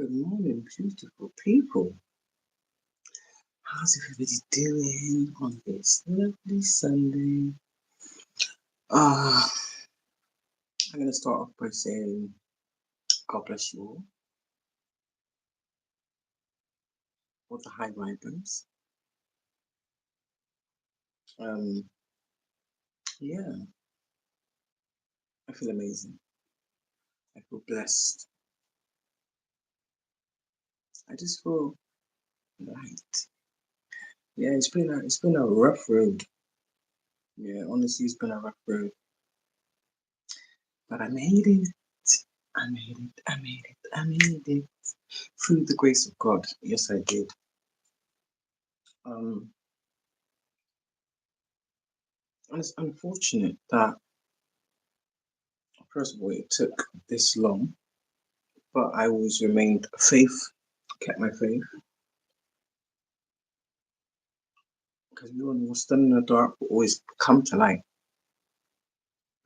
Good morning, beautiful people. How's everybody doing on this lovely Sunday? Uh, I'm going to start off by saying, God bless you all the high vibers. Um, yeah, I feel amazing. I feel blessed. I just feel light. Yeah, it's been a rough road. Yeah, honestly, it's been a rough road, but I made it. I made it. I made it. I made it through the grace of God. Yes, I did. Um, and it's unfortunate that first of all it took this long, but I always remained faith, kept my faith, because we all know what's done in the dark will always come to light.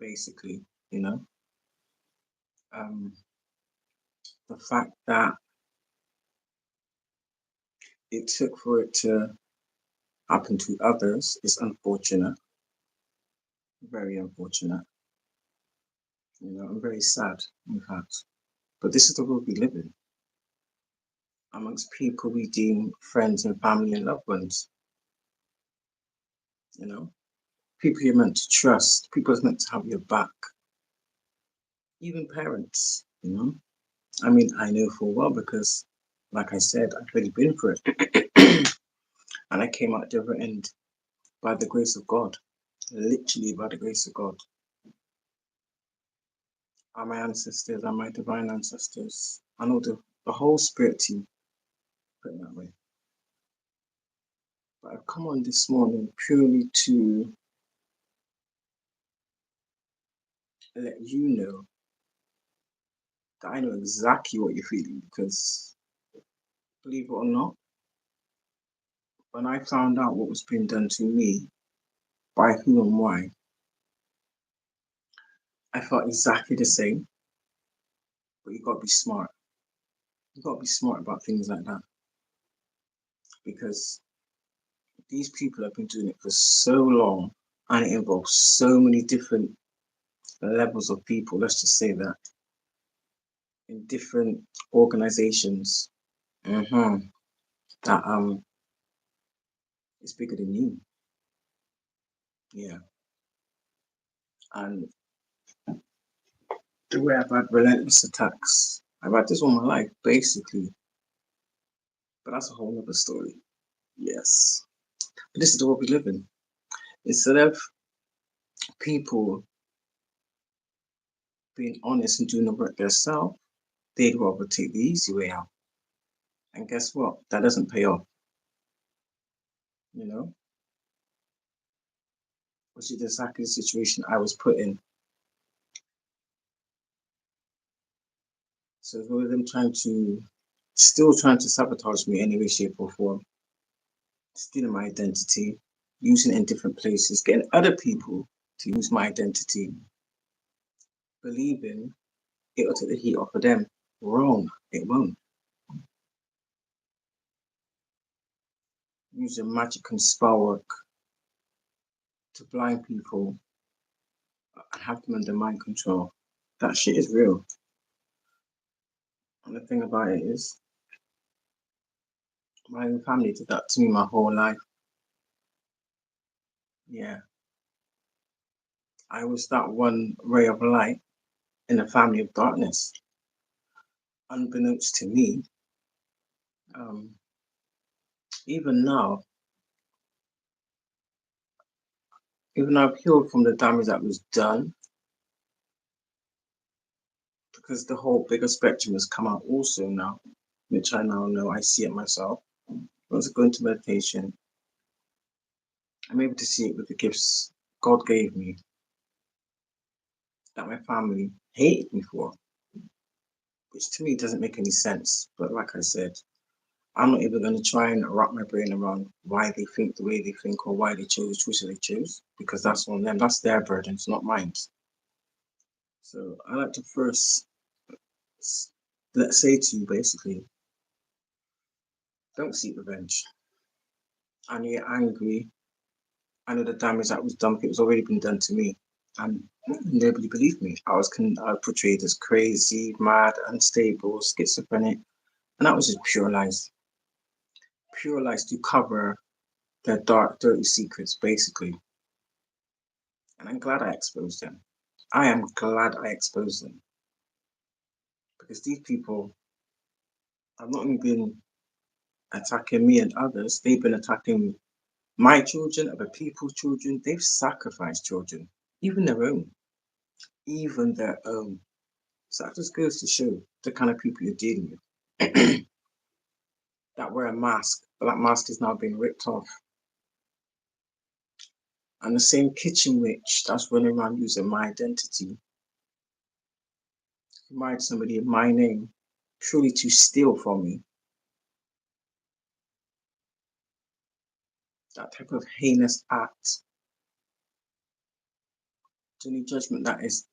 Basically, you know, um, the fact that it took for it to happen to others is unfortunate, very unfortunate. You know, I'm very sad, in fact. But this is the world we live in, amongst people we deem friends and family and loved ones. You know, people you're meant to trust, people are meant to have your back, even parents. You know, I mean, I know full well because, like I said, I've already been through it, and I came out the other end by the grace of God, literally by the grace of God. And my ancestors and my divine ancestors, and all the whole spirit team, put it that way. But I've come on this morning purely to let you know that I know exactly what you're feeling because, believe it or not, when I found out what was being done to me, by who and why, I felt exactly the same. But you gotta be smart. You gotta be smart about things like that because these people have been doing it for so long and it involves so many different levels of people. Let's just say that in different organizations, that it's bigger than you. Yeah, and the way I've had relentless attacks, I've had this all my life basically, but that's a whole other story. Yes, but this is the world we live in. Instead of people being honest and doing the work themselves, they'd rather take the easy way out. And guess what? That doesn't pay off, you know? Which is exactly the situation I was put in. So with them still trying to sabotage me in any way, shape, or form, stealing my identity, using it in different places, getting other people to use my identity, believing it'll take the heat off of them. Wrong, it won't. Using magic and spell work to blind people and have them under mind control. That shit is real. And the thing about it is, my own family did that to me my whole life. Yeah. I was that one ray of light in a family of darkness. Unbeknownst to me, um, even now, even though I've healed from the damage that was done, because the whole bigger spectrum has come out also now, which I now know I see it myself. Once I go into meditation, I'm able to see it with the gifts God gave me that my family hated me for, which to me doesn't make any sense. But like I said, I'm not even going to try and wrap my brain around why they think the way they think or why they chose the choices they choose, because that's on them. That's their burdens, not mine. So I like to first let's say to you basically, don't seek revenge. I know you're angry. I know the damage that was done. It was already been done to me, and nobody believed me. I was portrayed as crazy, mad, unstable, schizophrenic, and that was just pure lies to cover their dark, dirty secrets, basically. And I'm glad I exposed them. I am glad I exposed them because these people have not only been attacking me and others, they've been attacking my children, other people's children. They've sacrificed children, even their own, even their own. So that just goes to show the kind of people you're dealing with that wear a mask, but that mask is now being ripped off. And the same kitchen witch that's running around using my identity, married somebody in my name, purely to steal from me. That type of heinous act, the only judgment that is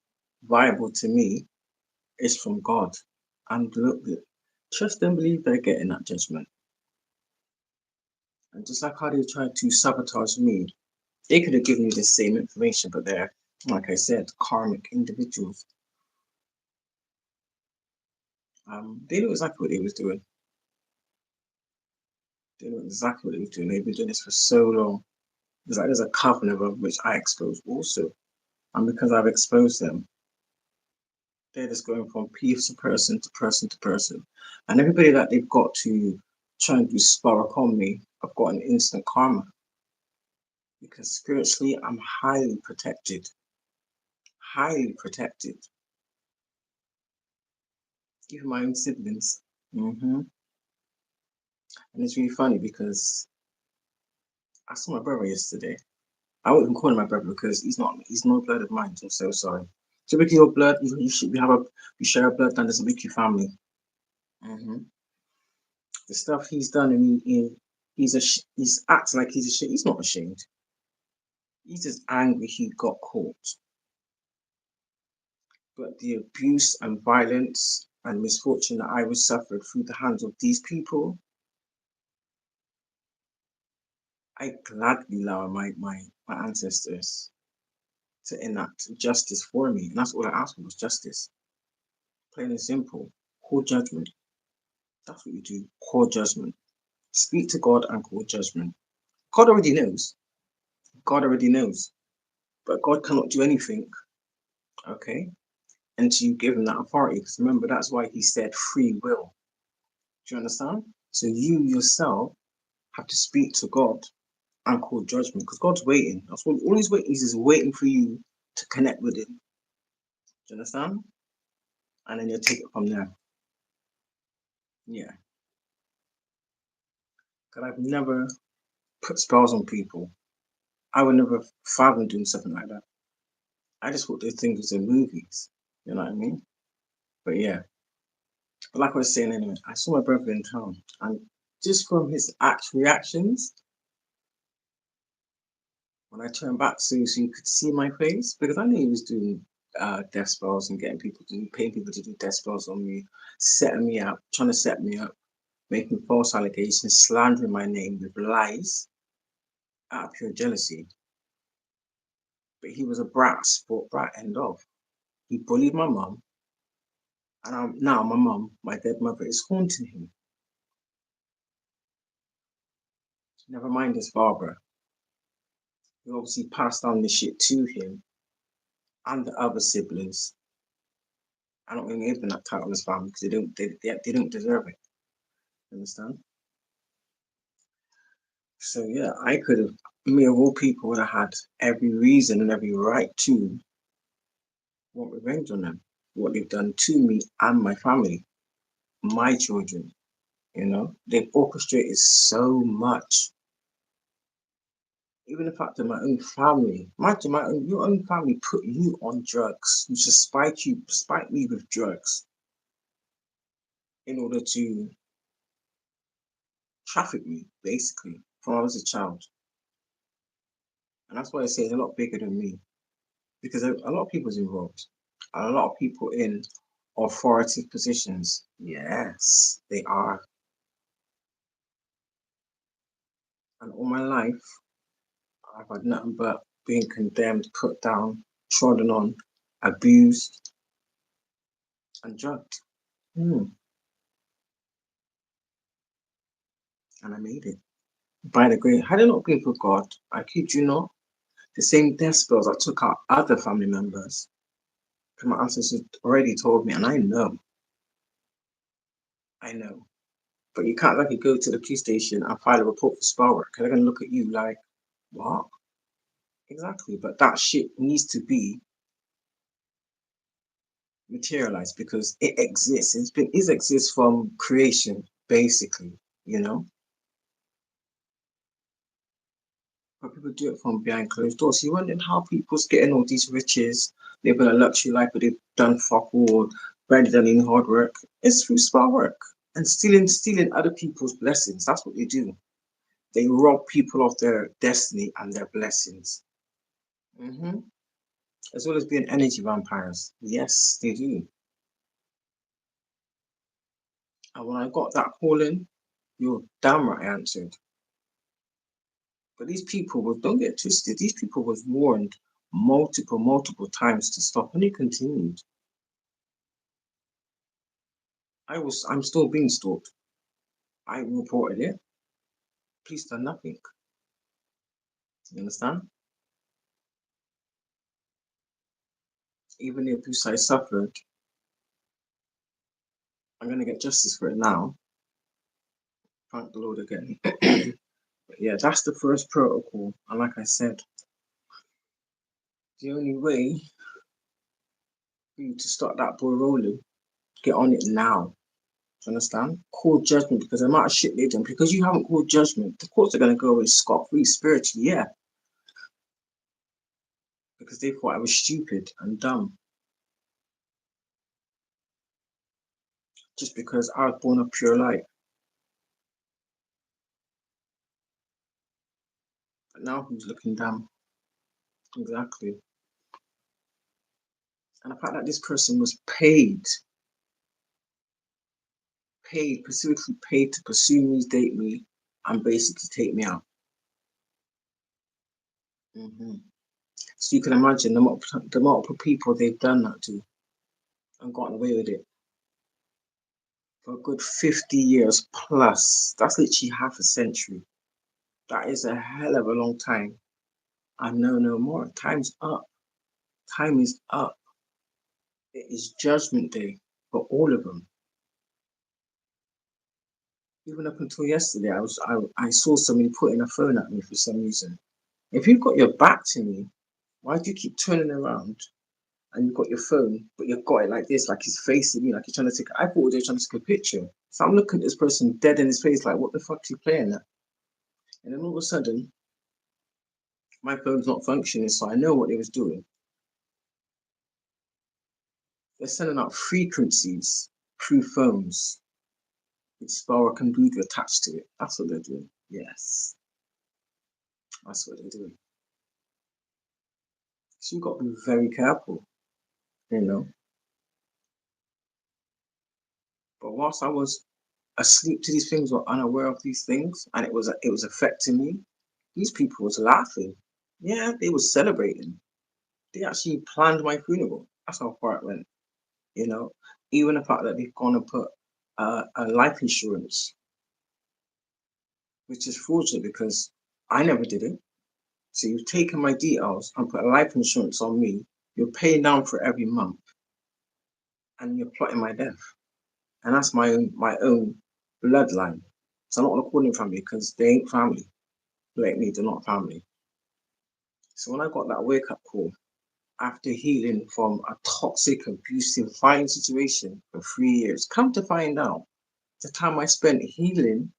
viable to me is from God. And look, trust and believe they're getting that judgment. And just like how they tried to sabotage me, they could have given me the same information, but they're, like I said, karmic individuals. They knew exactly what they was doing. They knew exactly what they was doing. They've been doing this for so long. It's like there's a covenant of which I exposed also. And because I've exposed them, they're just going from piece of person to person to person. And everybody that they've got to try and do spar upon me, I've got an instant karma. Because spiritually, I'm highly protected. Highly protected. Even my own siblings. And it's really funny because I saw my brother yesterday. I won't even call him my brother because he's no blood of mine. I'm so sorry. Typically, your blood, you share a blood that doesn't make you family. hmm The stuff he's done, and he's acting like he's ashamed. He's not ashamed. He's just angry he got caught. But the abuse and violence and misfortune that I was suffered through the hands of these people, I gladly allow my ancestors to enact justice for me. And that's all I asked for was justice. Plain and simple. Call judgment. That's what you do. Call judgment. Speak to God and call judgment. God already knows. God already knows. But God cannot do anything, okay, until you give him that authority. Because remember, that's why he said free will. Do you understand? So you yourself have to speak to God and call judgment because God's waiting. That's all he's waiting is waiting for you to connect with him. Do you understand? And then you'll take it from there. Yeah. Because I've never put spells on people. I would never fathom doing something like that. I just thought those things was in movies. You know what I mean? But yeah. But like I was saying anyway, I saw my brother in town and just from his reactions, when I turned back so you could see my face, because I knew he was doing death spells and paying people to do death spells on me, setting me up, trying to set me up, making false allegations, slandering my name with lies out of pure jealousy. But he was a brat, sport brat end of. He bullied my mum, and now my mum, my dead mother, is haunting him. Never mind his father, who obviously passed on this shit to him and the other siblings. I don't even give them that title as family because they don't deserve it. Understand? So yeah, I could have, me of all people, would have had every reason and every right to want revenge on them, what they've done to me and my family, my children. You know, they've orchestrated so much. Even the fact that my own family, imagine your own family put you on drugs, to spike me with drugs in order to traffic me, basically, from I was a child. And that's why I say it's a lot bigger than me because a lot of people's involved. A lot of people in authoritative positions. Yes, they are. And all my life, I've had nothing but being condemned, put down, trodden on, abused, and drugged. Hmm. And I made it. By the grace, had it not been for God, I kid you not, the same death spells that took out other family members, 'cause my ancestors already told me, and I know. But you can't like go to the police station and file a report for spell work, 'cause they're gonna look at you like, what? Exactly. But that shit needs to be materialized because it exists. It exists from creation, basically, you know? But people do it from behind closed doors. So you wondering how people's getting all these riches, living a luxury life, but they've done fuck all, barely done any hard work. It's through spell work and stealing other people's blessings. That's what they do. They rob people of their destiny and their blessings. As well as being energy vampires. Yes, they do. And when I got that calling, you're damn right I answered. But these people was don't get twisted. These people was warned multiple times to stop, and they continued. I'm still being stalked. I reported it. Police done nothing. You understand? Even the abuse I suffered, I'm gonna get justice for it now. Thank the Lord again. But yeah, that's the first protocol. And like I said, the only way for you to start that ball rolling, get on it now. Do you understand? Call judgment because the amount of shit they done, because you haven't called judgment, the courts are gonna go away scot free spiritually, yeah. Because they thought I was stupid and dumb. Just because I was born of pure light. But now who's looking dumb? Exactly. And the fact that this person was specifically paid to pursue me, date me, and basically take me out. hmm So you can imagine the multiple people they've done that to and gotten away with it for a good 50 years plus. That's literally half a century. That is a hell of a long time. I know no more. Time's up. Time is up. It is judgment day for all of them. Even up until yesterday, I saw somebody putting a phone at me for some reason. If you've got your back to me, why do you keep turning around and you've got your phone, but you've got it like this, like he's facing me, like he's trying to take? I thought they were trying to take a picture. So I'm looking at this person dead in his face, like, what the fuck is he playing at? And then all of a sudden, my phone's not functioning, so I know what they was doing. They're sending out frequencies through phones with Spara Kandudu attached to it. That's what they're doing. Yes, that's what they're doing. So you've got to be very careful, you know. But whilst I was asleep to these things or unaware of these things, and it was affecting me, these people was laughing. Yeah, they was celebrating. They actually planned my funeral. That's how far it went, you know. Even the fact that they've gone and put a life insurance, which is fraudulent because I never did it. So you've taken my details and put a life insurance on me. You're paying down for every month, and you're plotting my death. And that's my own bloodline. So I'm not gonna call them family because they ain't family. Like me, they're not family. So when I got that wake up call after healing from a toxic, abusive, violent situation for 3 years, come to find out, the time I spent healing,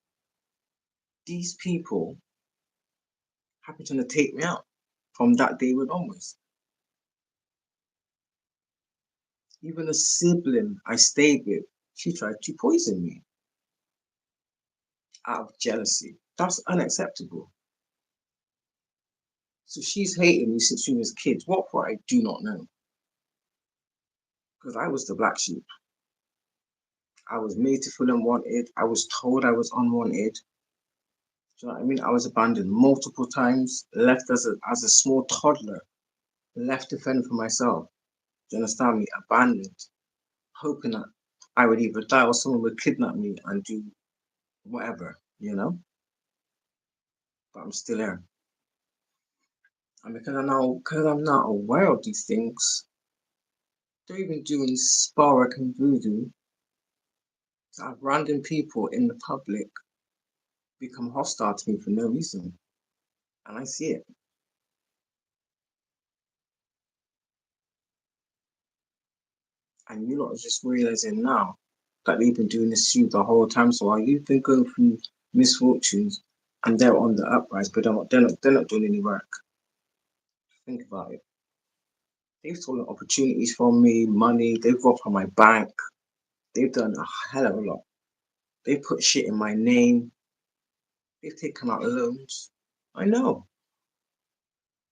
these people happened to take me out from that day onwards. Even a sibling I stayed with, she tried to poison me out of jealousy. That's unacceptable. So she's hating me since we was kids. What for? I do not know. Because I was the black sheep. I was made to feel unwanted. I was told I was unwanted. Do you know what I mean? I was abandoned multiple times, left as a small toddler, left to fend for myself. Do you understand me? Abandoned, hoping that I would either die or someone would kidnap me and do whatever, you know? But I'm still here. And because I'm not aware of these things, they're even doing spell work and voodoo. To have random people in the public become hostile to me for no reason. And I see it. And you lot are just realizing now that they've been doing this to you the whole time. So while you've been going through misfortunes and they're on the uprise, but they're not doing any work. Think about it. They've stolen opportunities from me, money, they've robbed from my bank, they've done a hell of a lot. They put shit in my name, they've taken out loans. I know.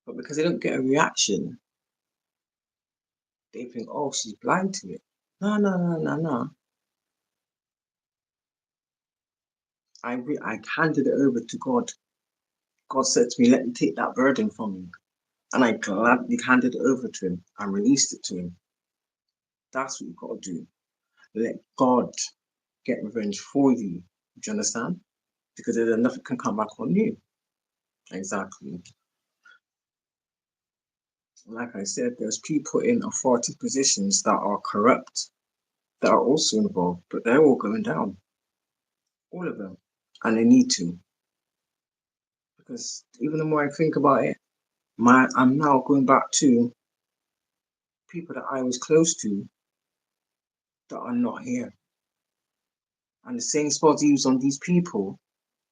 But because they don't get a reaction, they think, oh, she's blind to it. No, no, no, no, no. I handed it over to God. God said to me, let me take that burden from you. And I gladly handed it over to him and released it to him. That's what you've got to do. Let God get revenge for you. Do you understand? Because then nothing can come back on you. Exactly. Like I said, there's people in authority positions that are corrupt, that are also involved, but they're all going down. All of them. And they need to. Because even the more I think about it, I'm now going back to people that I was close to that are not here. And the same spells used on these people,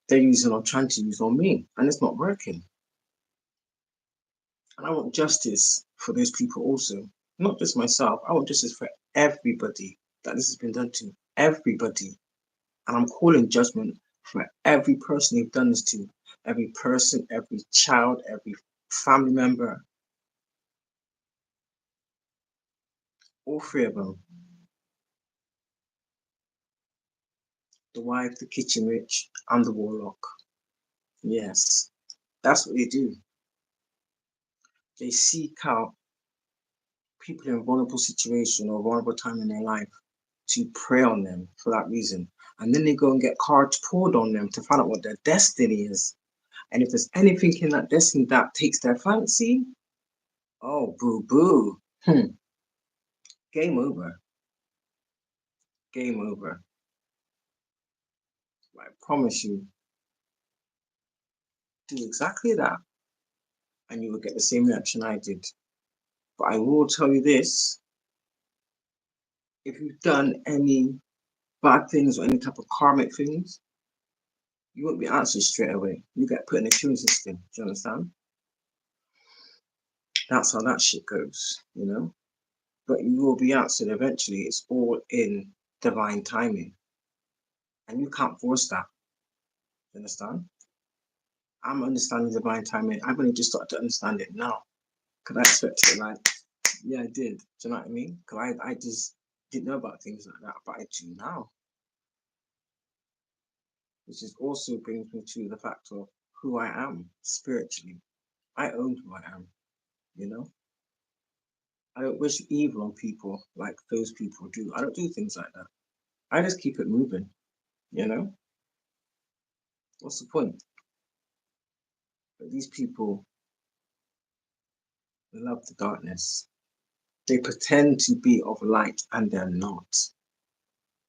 they're using or trying to use on me. And it's not working. And I want justice for those people also. Not just myself. I want justice for everybody that this has been done to. Everybody. And I'm calling judgment for every person they've done this to. Every person, every child, every family member. All three of them. The wife, the kitchen witch, and the warlock. Yes. That's what they do. They seek out people in vulnerable situation or vulnerable time in their life to prey on them for that reason. And then they go and get cards pulled on them to find out what their destiny is. And if there's anything in that destiny that takes their fancy, oh, boo boo. Game over. Game over. I promise you, do exactly that and you will get the same reaction I did. But I will tell you this, if you've done any bad things or any type of karmic things, you won't be answered straight away. You get put in a queuing system. Do you understand? That's how that shit goes, you know? But you will be answered eventually. It's all in divine timing. And you can't force that. You understand? I'm understanding divine timing. I've only just started to understand it now. Because I expected it like, yeah, I did. Do you know what I mean? Because I just didn't know about things like that, but I do now. Which is also brings me to the fact of who I am spiritually. I own who I am, you know? I don't wish evil on people like those people do. I don't do things like that. I just keep it moving, you know? What's the point? But these people love the darkness. They pretend to be of light and they're not.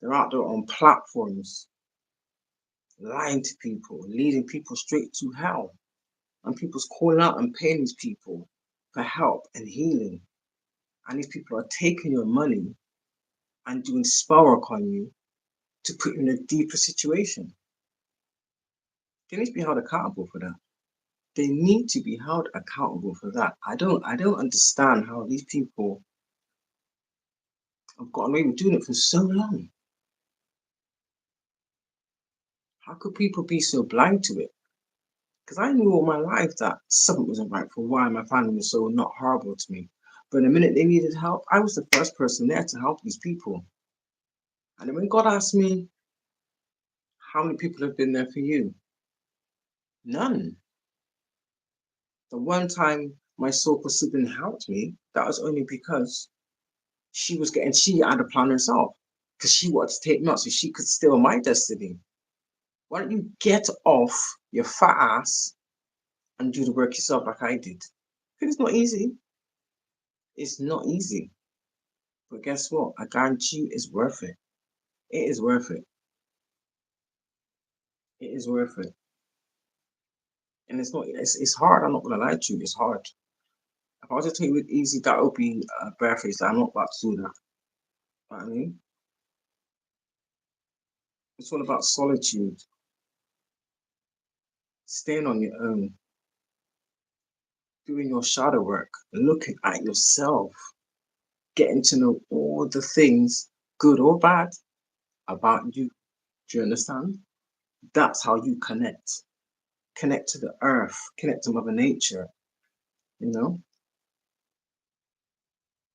They're out there on platforms lying to people, leading people straight to hell. And people's calling out and paying these people for help and healing. And these people are taking your money and doing spell work on you to put you in a deeper situation. They need to be held accountable for that. They need to be held accountable for that. I don't understand how these people have gotten away with doing it for so long. How could people be so blind to it? Because I knew all my life that something wasn't right for why my family was so not horrible to me. But the minute they needed help, I was the first person there to help these people. And then when God asked me, how many people have been there for you? None. The one time my so-called sibling helped me, that was only because she had a plan herself. Because she wanted to take me out so she could steal my destiny. Why don't you get off your fat ass and do the work yourself like I did? It's not easy. It's not easy. But guess what? I guarantee you it's worth it. It is worth it. It is worth it. And it's hard. I'm not gonna lie to you, it's hard. If I was to take it easy, that would be barefaced. I'm not about to do that. You know what I mean? It's all about solitude, staying on your own, doing your shadow work, looking at yourself, getting to know all the things, good or bad, about you. Do you understand? That's how you connect. Connect to the earth, connect to Mother Nature, you know?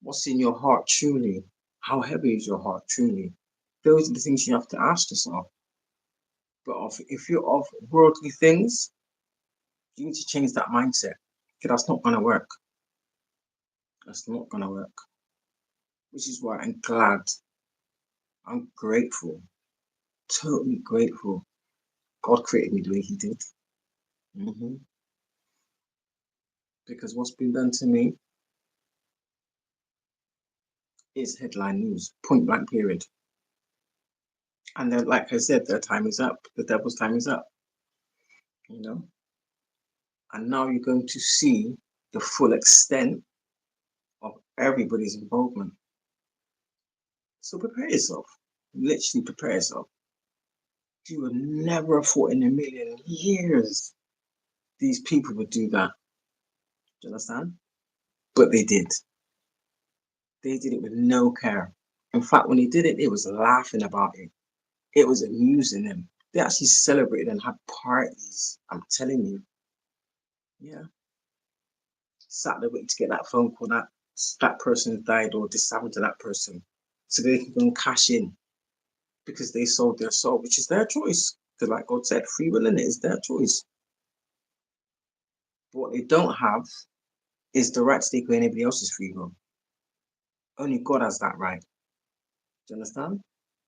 What's in your heart truly? How heavy is your heart truly? Those are the things you have to ask yourself. But if you're of worldly things, you need to change that mindset. Because that's not gonna work. That's not gonna work. Which is why I'm glad, I'm grateful, totally grateful. God created me the way He did. hmm Because what's been done to me is headline news, point blank period. And then, like I said, their time is up. The devil's time is up. You know. And now you're going to see the full extent of everybody's involvement. So prepare yourself. Literally prepare yourself. You would never have thought in a million years these people would do that. Do you understand? But they did. They did it with no care. In fact, when they did it, they was laughing about it. It was amusing them. They actually celebrated and had parties. I'm telling you. Yeah. Sat there waiting to get that phone call that person has died or this happened to that person. So they can go and cash in because they sold their soul, which is their choice. Because like God said, free will in it is their choice. But what they don't have is the right to take away anybody else's free will. Only God has that right. Do you understand?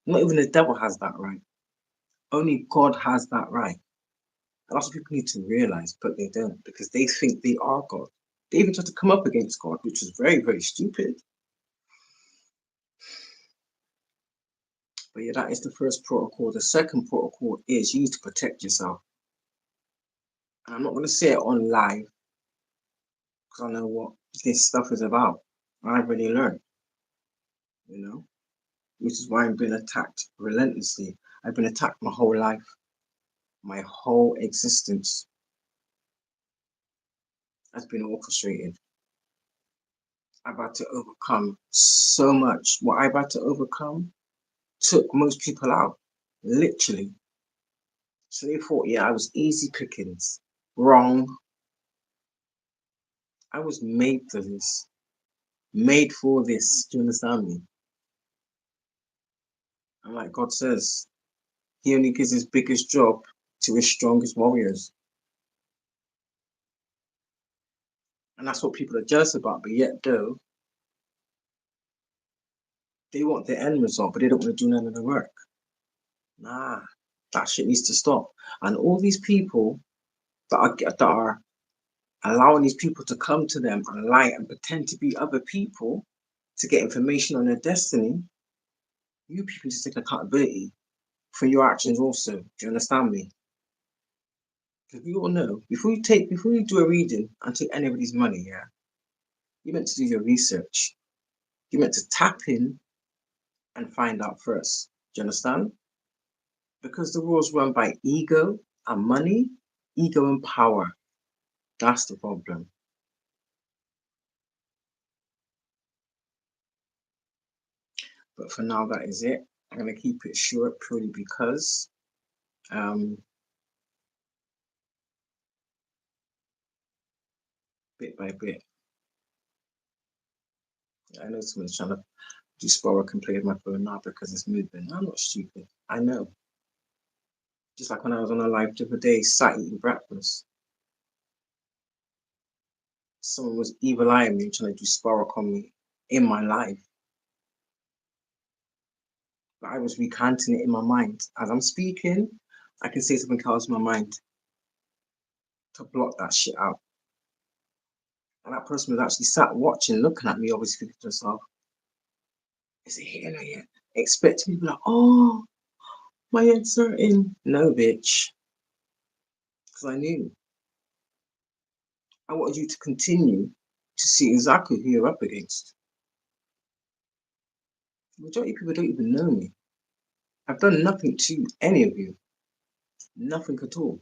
Not even the devil has that right. Only God has that right. And that's what people need to realize, but they don't because they think they are God. They even try to come up against God, which is very, very stupid. But yeah, that is the first protocol. The second protocol is you need to protect yourself. And I'm not going to say it on live because I know what this stuff is about. I've already learned, you know, which is why I've been attacked relentlessly. I've been attacked my whole life, my whole existence has been orchestrated. I've had to overcome so much. What I've had to overcome took most people out, literally. So they thought, yeah, I was easy pickings. Wrong. I was made for this, made for this. Do you understand me? And like God says, He only gives His biggest job to His strongest warriors. And that's what people are jealous about. But yet, though, they want the end result, but they don't want to do none of the work. Nah, that shit needs to stop. And all these people that are allowing these people to come to them and lie and pretend to be other people to get information on their destiny, you people need to take accountability for your actions also. Do you understand me? Because we all know before you do a reading and take anybody's money, yeah, you meant to do your research. You meant to tap in and find out first. Do you understand? Because the world's run by ego and money, ego and power. That's the problem. But for now, that is it. I'm gonna keep it short purely because um bit by bit. I know someone's trying to do Spora can play with my phone now because it's moving. I'm not stupid. I know. Just like when I was on a live the other day, sat eating breakfast. Someone was evil eyeing me, trying to do Spora on me in my life. But I was recanting it in my mind. As I'm speaking, I can say something else in my mind to block that shit out. And that person was actually sat watching, looking at me, obviously thinking to herself, is it hitting her yet? Expecting me to be like, oh, my head's hurting. No, bitch. Because I knew. I wanted you to continue to see exactly who you're up against. The majority of people don't even know me. I've done nothing to any of you. Nothing at all.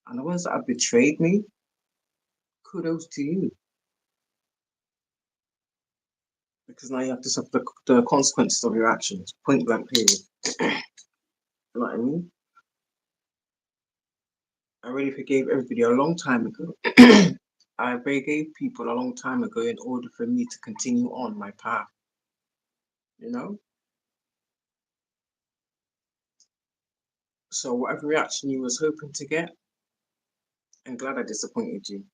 And the ones that have betrayed me, kudos to you. Because now you have to suffer the consequences of your actions. Point blank period. You know what I mean? I already forgave everybody a long time ago. I forgave people a long time ago in order for me to continue on my path. You know? So whatever reaction you was hoping to get, I'm glad I disappointed you.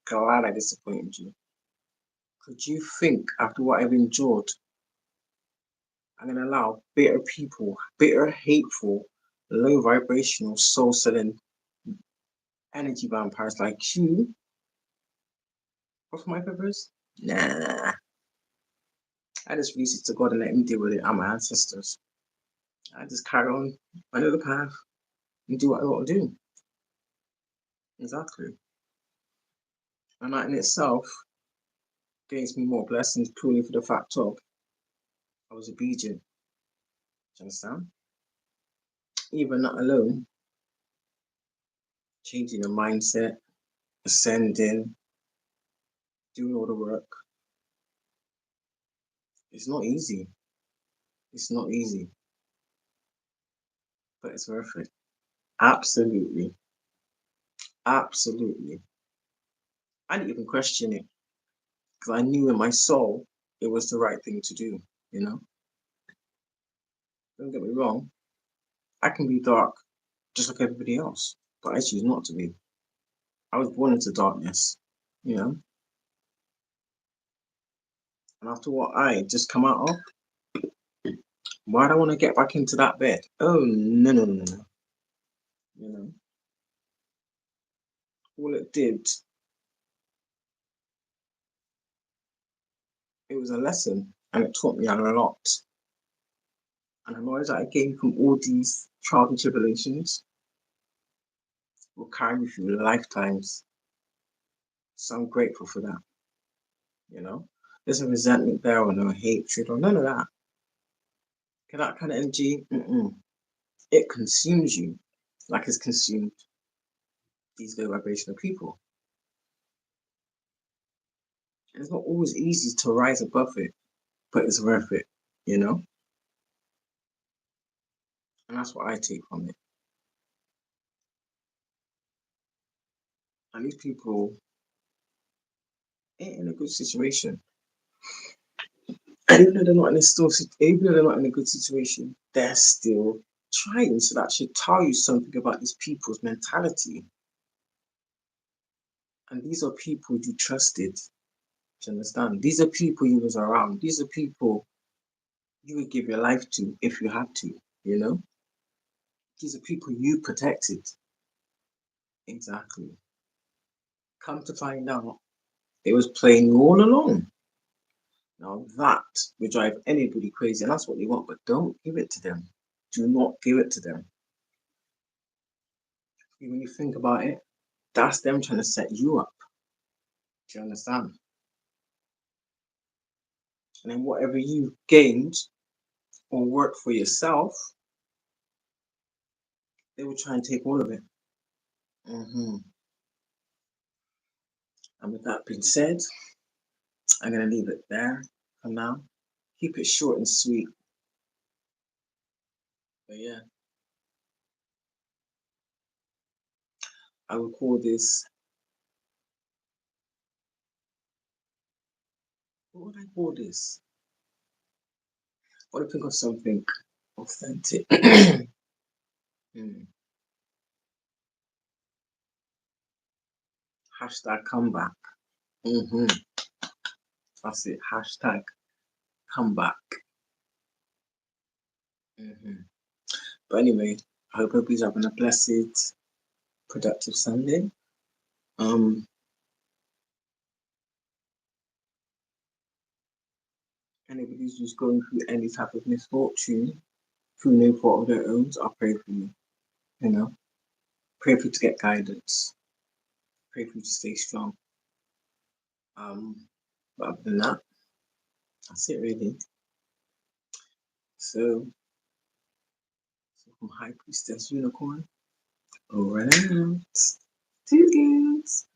Glad I disappointed you. Could you think after what I've endured, I'm gonna allow bitter people, bitter, hateful, low vibrational, soul selling energy vampires like you off my peppers? Nah. I just release it to God and let him deal with it. I'm my ancestors. I just carry on my little path and do what I gotta do. Exactly. And that in itself gains me more blessings purely for the fact of I was obedient. Do you understand? Even that alone, changing the mindset, ascending, doing all the work. It's not easy. It's not easy, but it's worth it. Absolutely. Absolutely. I didn't even question it because I knew in my soul it was the right thing to do, you know? Don't get me wrong. I can be dark just like everybody else, but I choose not to be. I was born into darkness, you know? And after what I just come out of, why do I want to get back into that bed? Oh, no, no, no, no. You know? All it did, it was a lesson and it taught me a lot. And the knowledge that I gained from all these trials and tribulations will carry me through lifetimes. So I'm grateful for that, you know? There's no resentment there or no hatred or none of that. That kind of energy, it consumes you like it's consumed these low vibrational people. And it's not always easy to rise above it, but it's worth it, you know? And that's what I take from it. And these people ain't in a good situation. And even though they're not in a still, even though they're not in a good situation, they're still trying. So that should tell you something about these people's mentality. And these are people you trusted. Do you understand? These are people you was around. These are people you would give your life to if you had to, you know? These are people you protected. Exactly. Come to find out, it was playing you all along. Now that will drive anybody crazy, and that's what they want, but don't give it to them. Do not give it to them. When you think about it, that's them trying to set you up. Do you understand? And then whatever you've gained or worked for yourself, they will try and take all of it. hmm And with that being said, I'm going to leave it there for now. Keep it short and sweet. But yeah, I will call this. What would I call this? What do you think of something authentic? Hmm. Hashtag comeback. Mm-hmm. That's it. Hashtag comeback. Mm-hmm. But anyway, I hope everybody's having a blessed, productive Sunday. Um, Anybody's just going through any type of misfortune through no fault of their own, I'll pray for you. You know, pray for you to get guidance. Pray for you to stay strong. But other than that, that's it really. So from High Priestess Unicorn, over and out. Toodles.